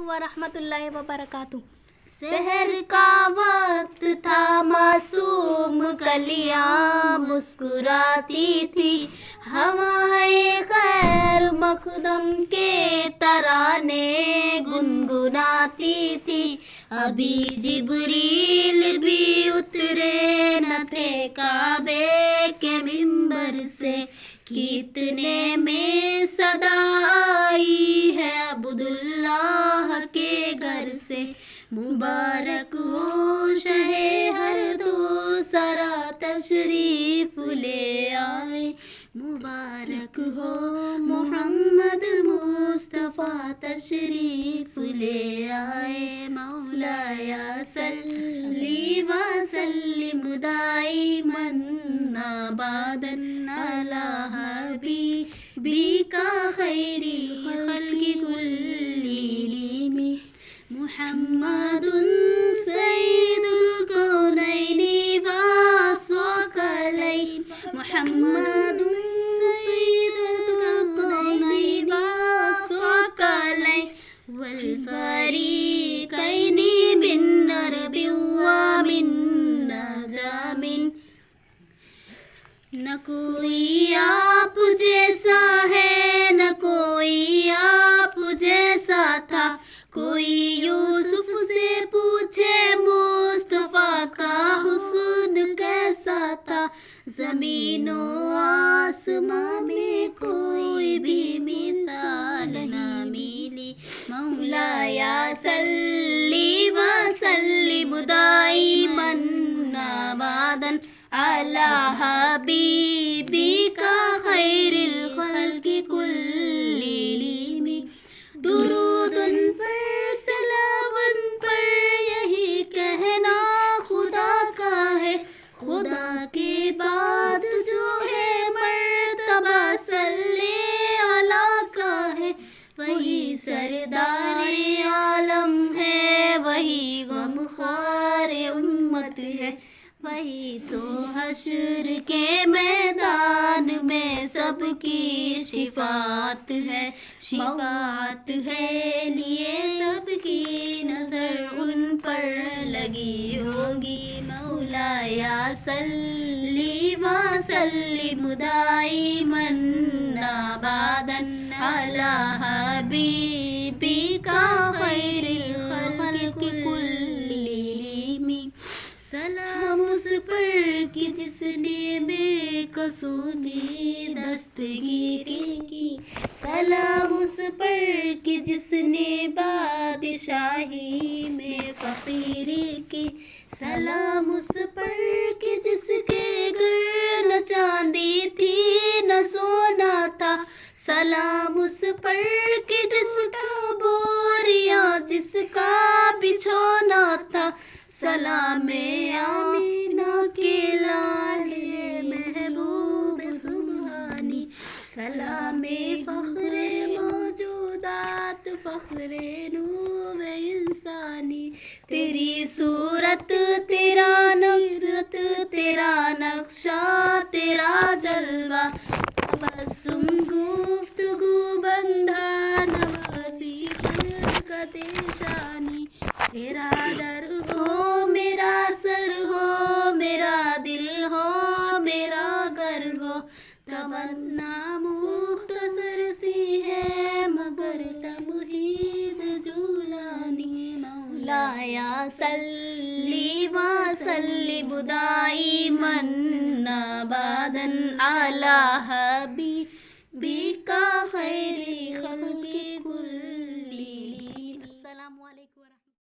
علیکم ورحمۃ اللہ وبرکاتہ۔ سحر کا وقت تھا، معصوم کلیاں مسکراتی تھی، ہوائیں خیر مقدم کے ترانے گنگناتی تھی۔ ابھی جبریل بھی اترے نہ تھے کعبے کے منبر سے، کتنے میں صدا آئی ہے عبداللہ کے گھر سے۔ مبارک ہو شہ ہر دوسرا تشریف لے آئے، مبارک ہو محمد مصطفیٰ تشریف لے آئے۔ مولایا صلی وسلم دائما ابدا علی حبیبک خیر الخلق کلہم، محمد سید الکونین والثقلین، محمد سید الکونین والثقلین والفریقین من عرب ومن عجم۔ نہ کوئی آپ جیسا ہے، نہ کوئی آپ جیسا تھا، کوئی یوسف سے پوچھے مصطفیٰ کا حسن کیسا تھا۔ زمین و آسماں میں کوئی بھی مثال نہ ملی، مولایا صلی وسلم دائما ابدا علی حبیبک خیر الخلق کلہم۔ درود ان پر سلام ان پر یہی کہنا خدا کا ہے، خدا کے بعد جو ہے مرتبہ صلی علی کا ہے۔ وہی سردار عالم ہے، وہی غمخوار امت ہے، وہی تو حشر کے میدان میں سب کی شفاعت ہے، شفاعت ہے لیے سب کی نظر ان پر لگی ہوگی۔ مولایا صلی وسلم دائما ابدا علی حبیبک خیر الخلق کلہم۔ سلام اس پر کہ جس نے بے قصوری دستگیری کی، سلام اس پر کہ جس نے بادشاہی میں فقیری کی، سلام اس پر کہ جس کے گھر نہ چاندی تھی نہ سونا تھا، سلام اس پر کہ جس کا بوریاں جس کا بچھونا تھا، سلام آمینہ کے لاڈلے محبوب سبحانی، سلام فخر موجودات فخر نور انسانی۔ تیری صورت تیرا نصرت تیرا نقشہ تیرا جلوہ، تبسم گفتگو بندھا نواسی خلقت شانی۔ تیرا در ہو میرا سر ہو، میرا دل ہو میرا گھر ہو، تمنا مختصر سی ہے مگر تمہید جولانی۔ مولایا صلی وسلم دائما ابدا علی حبیبک خیر